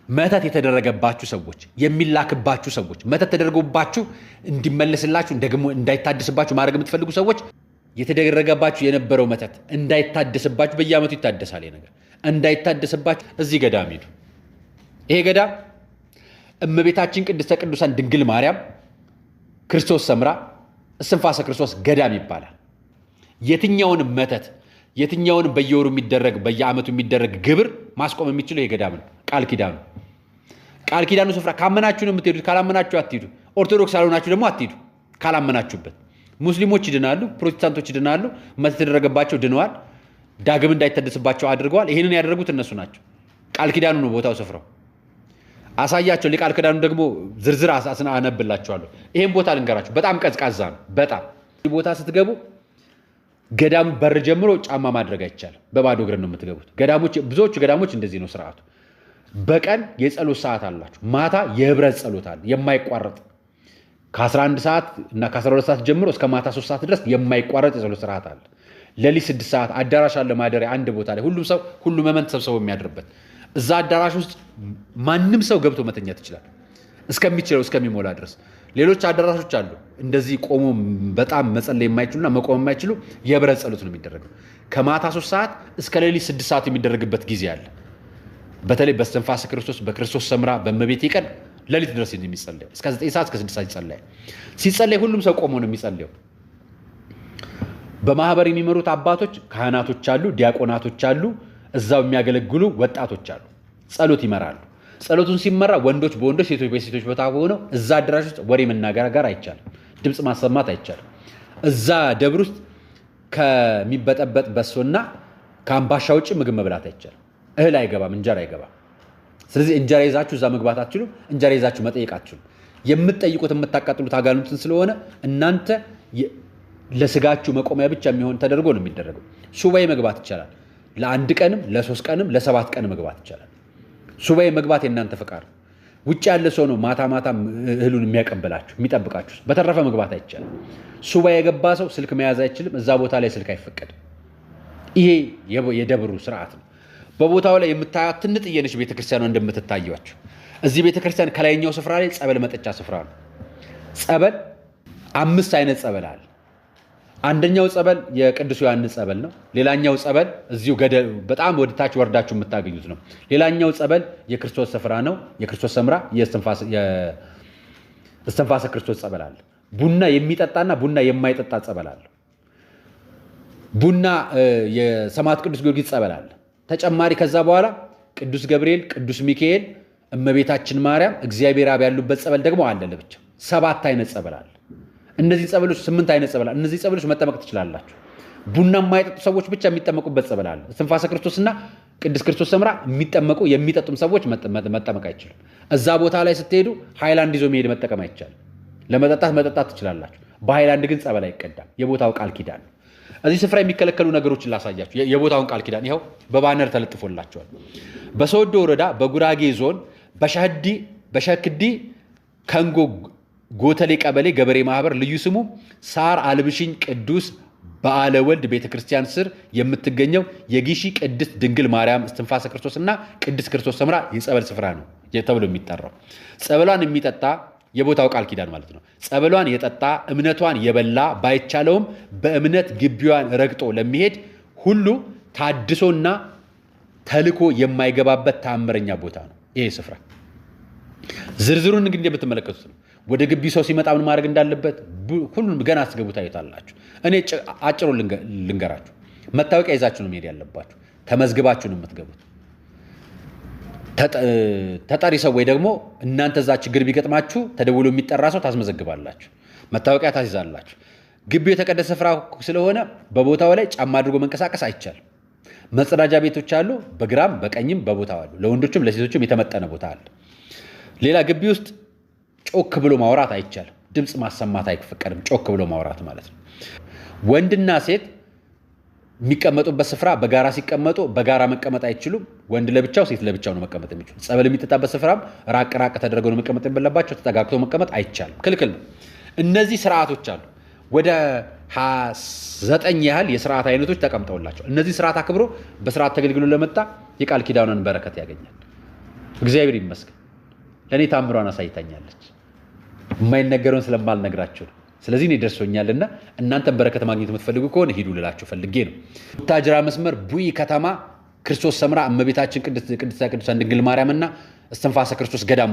መተት የተደረገባችሁ ሰዎች፣ የሚላክባችሁ ሰዎች፣ መተት ተደርጎባችሁ እንዲመለስላችሁ ደግሞ እንዳይታደስባችሁ ማድረግ የምትፈልጉ ሰዎች የተደረገባችሁ የነበረው መተት እንዳይታደስባችሁ በየዓመቱ ይታደሳል። ነገር እንዳይታደስባችሁ እዚህ ገዳም ሂዱ። ይሄ ገዳም እመቤታችን ቅድስተ ቅዱሳን ድንግል ማርያም ክርስቶስ ሰምራ እስትንፋሰ ክርስቶስ ገዳም ይባላል። የትኛውንም መተት የትኛውንም በየወሩ የሚደረግ በየዓመቱ የሚደረግ ግብር ማስቆም የሚችለው ይሄ ገዳም ነው። ቃል ኪዳኑ ስፍራ ካመናችሁ ነው የምትሄዱት። ካላመናችሁ አትሂዱ። ኦርቶዶክስ ያልሆናችሁ ደግሞ አትሂዱ ካላመናችሁበት። ሙስሊሞች ይድናሉ፣ ፕሮቴስታንቶች ይድናሉ። መተት የተደረገባቸው ድነዋል፣ ዳግም እንዳይታደስባቸው አድርገዋል። ይህንን ያደረጉት እነሱ ናቸው። ቃል ኪዳኑ ነው ቦታው፣ ስፍራው አሳያቸው። ለቃል ኪዳኑ ደግሞ ዝርዝር አነብላችኋለሁ። ይሄን ቦታ ልንገራችሁ፣ በጣም ቀዝቃዛ ነው። በጣም ቦታ ስትገቡ ገዳሙ በር ጀምሮ ጫማ ማድረግ አይቻልም። በባዶ እግር ነው የምትገቡት። ብዙዎቹ ገዳሞች እንደዚህ ነው ስርዓቱ። በቀን የጸሎት ሰዓት አላችሁ፣ ማታ የህብረት ጸሎት አለ የማይቋረጥ ከ11 ሰዓት እና ከ12 ሰዓት ጀምሮ እስከ ማታ 3 ሰዓት ድረስ የማይቋረጥ የጸሎት ስርዓት አለ። ሌሊት 6 ሰዓት አዳራሽ አለ፣ ማደሪያ አንድ ቦታ ላይ ሁሉም መመን ተሰብስቦ የሚያድርበት። እዛ አዳራሽ ውስጥ ማንም ሰው ገብቶ መተኛት ይችላል እስከሚችለው እስከሚሞላ ድረስ። ሌሎች አዳራሾች አሉ እንደዚህ ቆሞ በጣም መጸለይ የማይችሉና መቆም የማይችሉ የህብረት ጸሎት ነው የሚደረገው። ከማታ 3 ሰዓት እስከ ሌሊት 6 ሰዓት የሚደረግበት ጊዜ አለ። በተለይ በእስትንፋሰ ክርስቶስ በክርስቶስ ሰምራ በእመቤቴ ቀን ሌሊት ድረስ የሚጸለየው እስከ 9 ሰዓት እስከ 6 ሰዓት ይጸለያል። ሲጸለይ ሁሉም ሰው ቆሞ ነው የሚጸለየው። በማህበር የሚመሩት አባቶች ካህናቶች አሉ፣ ዲያቆናቶች አሉ፣ እዛው የሚያገለግሉ ወጣቶች አሉ። ጸሎት ይመራሉ። ጸሎቱን ሲመራ ወንዶች በወንዶች ሴቶች በሴቶች ቦታ ሆነው እዛ አዳራሽ ውስጥ ወሬ መናገር አይቻልም፣ ድምፅ ማሰማት አይቻልም። እዛ ደብር ውስጥ ከሚበጠበጥ በሶና ከአምባሻ ውጭ ምግብ መብላት አይቻልም። እህል አይገባም፣ እንጀራ አይገባም። ስለዚህ እንጀራ ይዛችሁ እዛ መግባት አትችሉም። እንጀራ ይዛችሁ መጠየቅ አትችሉም። የምትጠይቁት የምታቃጥሉት አጋንንትን ስለሆነ እናንተ ለስጋችሁ መቆሚያ ብቻ የሚሆን ተደርጎ ነው የሚደረገው። ሱባኤ መግባት ይቻላል። ለ1 ቀንም ለ3 ቀንም ለ7 ቀን መግባት ይቻላል። ሱባኤ መግባት የእናንተ ፈቃድ። ውጭ ያለ ሰው ነው ማታ ማታ እህሉን የሚያቀብላችሁ የሚጠብቃችሁ። በተረፈ መግባት አይቻልም። ሱባኤ የገባ ሰው ስልክ መያዝ አይችልም። እዛ ቦታ ላይ ስልክ አይፈቀድም። ይሄ የደብሩ ስርዓት ነው። በቦታው ላይ የምታዩት ትንጥዬ ነች ቤተክርስቲያኗ እንደምትታያችሁ። እዚህ ቤተክርስቲያን ከላይኛው ስፍራ ላይ ጸበል መጠጫ ስፍራ ነው። ጸበል 5 አይነት ጸበል አለ። አንደኛው ጸበል የቅዱስ ዮሐንስ ጸበል ነው። ሌላኛው ጸበል እዚሁ ገደል በጣም ወደታች ወርዳችሁ የምታገኙት ነው። ሌላኛው ጸበል የክርስቶስ ስፍራ ነው። የክርስቶስ ሰምራ የእስትንፋሰ ክርስቶስ ጸበል አለ። ቡና የሚጠጣና ቡና የማይጠጣ ጸበል አለ። ቡና የሰማዕቱ ቅዱስ ጊዮርጊስ ጸበል አለ። ተጨማሪ ከዛ በኋላ ቅዱስ ገብርኤል፣ ቅዱስ ሚካኤል፣ እመቤታችን ማርያም፣ እግዚአብሔር አብ ያሉበት ጸበል ደግሞ አለ ለብቻ። 7 አይነት ጸበል አለ። እነዚህ ጸበሎች 8 አይነት ጸበል አለ። እነዚህ ጸበሎች መጠመቅ ትችላላችሁ። ቡና የማይጠጡ ሰዎች ብቻ የሚጠመቁበት ጸበል አለ። እስትንፋሰ ክርስቶስና ቅዱስ ክርስቶስ ሰምራ የሚጠጡም ሰዎች መጠመቅ አይችሉም። እዛ ቦታ ላይ ስትሄዱ ሃይላንድ ይዞ መሄድ መጠቀም አይቻልም። መጠጣት ትችላላችሁ። በሃይላንድ ግን ጸበል አይቀዳም። የቦታው ቃል ኪዳን ነው። እዚህ ስፍራ የሚከለከሉ ነገሮችን ላሳያችሁ። የቦታውን ቃል ኪዳን ይኸው በባነር ተለጥፎላቸዋል። በሶዶ ወረዳ በጉራጌ ዞን በሸክዲ ከንጎ ጎተሌ ቀበሌ ገበሬ ማህበር ልዩ ስሙ ሳር አልብሽኝ ቅዱስ በዓለ ወልድ ቤተክርስቲያን ስር የምትገኘው የጊሺ ቅድስት ድንግል ማርያም እስትንፋሰ ክርስቶስና ቅድስት ክርስቶስ ሰምራ የጸበል ስፍራ ነው ተብሎ የሚጠራው። ጸበሏን የሚጠጣ የቦታው ቃል ኪዳን ማለት ነው። ጸበሏን የጠጣ እምነቷን የበላ ባይቻለውም በእምነት ግቢዋን ረግጦ ለሚሄድ ሁሉ ታድሶና ተልኮ የማይገባበት ተአምረኛ ቦታ ነው ይሄ ስፍራ። ዝርዝሩን እንግዲህ እንደምትመለከቱት ነው። ወደ ግቢ ሰው ሲመጣ ምን ማድረግ እንዳለበት ሁሉንም ገና አስገቡ ታዩታላችሁ። እኔ አጭሩ ልንገራችሁ። መታወቂያ ይዛችሁ ነው መሄድ ያለባችሁ። ተመዝግባችሁ ነው የምትገቡት። ተጠሪ ሰው ወይ ደግሞ እናንተ እዛ ችግር ቢገጥማችሁ ተደውሎ የሚጠራ ሰው ታስመዘግባላችሁ። መታወቂያ ታስይዛላችሁ። ግቢው የተቀደሰ ስፍራ ስለሆነ በቦታው ላይ ጫማ አድርጎ መንቀሳቀስ አይቻልም። መጸዳጃ ቤቶች አሉ፣ በግራም በቀኝም በቦታው አሉ። ለወንዶችም ለሴቶችም የተመጠነ ቦታ አለ። ሌላ ግቢ ውስጥ ጮክ ብሎ ማውራት አይቻልም። ድምፅ ማሰማት አይፈቀድም። ጮክ ብሎ ማውራት ማለት ነው። ወንድና ሴት የሚቀመጡበት ስፍራ በጋራ ሲቀመጡ በጋራ መቀመጥ አይችሉም። ወንድ ለብቻው ሴት ለብቻው ነው መቀመጥ የሚችሉ። ጸበል የሚጠጣበት ስፍራም ራቅ ተደርገው ነው መቀመጥ የሌለባቸው። ተጠጋግቶ መቀመጥ አይቻልም፣ ክልክል ነው። እነዚህ ስርዓቶች አሉ። ወደ 29 ያህል የስርዓት አይነቶች ተቀምጠውላቸው እነዚህ ስርዓት አክብሮ በስርዓት ተገልግሎ ለመጣ የቃል ኪዳኑን በረከት ያገኛል። እግዚአብሔር ይመስገን ለእኔ ታምሯን አሳይታኛለች። የማይነገረውን ስለማልነግራችሁ ነው። ስለዚህ እኔ ደርሶኛልና እናንተም በረከት ማግኘት የምትፈልጉ ከሆነ ሂዱ ልላችሁ ፈልጌ ነው። ቡታጅራ መስመር ቡኢ ከተማ ክርስቶስ ሰምራ እመቤታችን ቅድስተ ቅዱሳን ድንግል ማርያምና እስትንፋሰ ክርስቶስ ገዳም